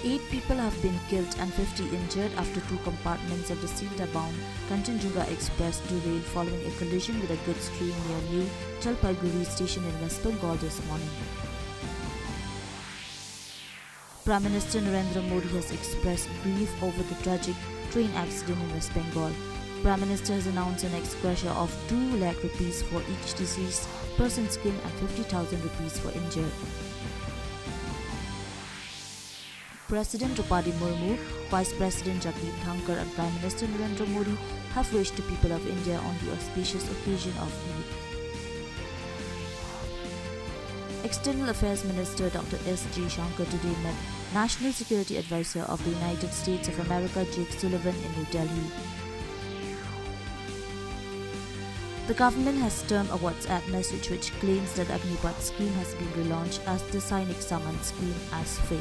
8 people have been killed and 50 injured after 2 compartments of the Sindha-bound Kanchenjunga Express derailed following a collision with a goods train near New Jalpaiguri station in West Bengal this morning. Prime Minister Narendra Modi has expressed grief over the tragic train accident in West Bengal. Prime Minister has announced an ex gratia of 2 lakh rupees for each deceased person's killed and 50,000 rupees for injured. President Draupadi Murmu, Vice President Jagdeep Dhankar and Prime Minister Narendra Modi have wished the people of India on the auspicious occasion of Eid. External Affairs Minister Dr. S. J. Shankar today met National Security Advisor of the United States of America Jake Sullivan in New Delhi. The government has termed a WhatsApp message which claims that the Agnipath scheme has been relaunched as the Sainik Saman scheme as fake.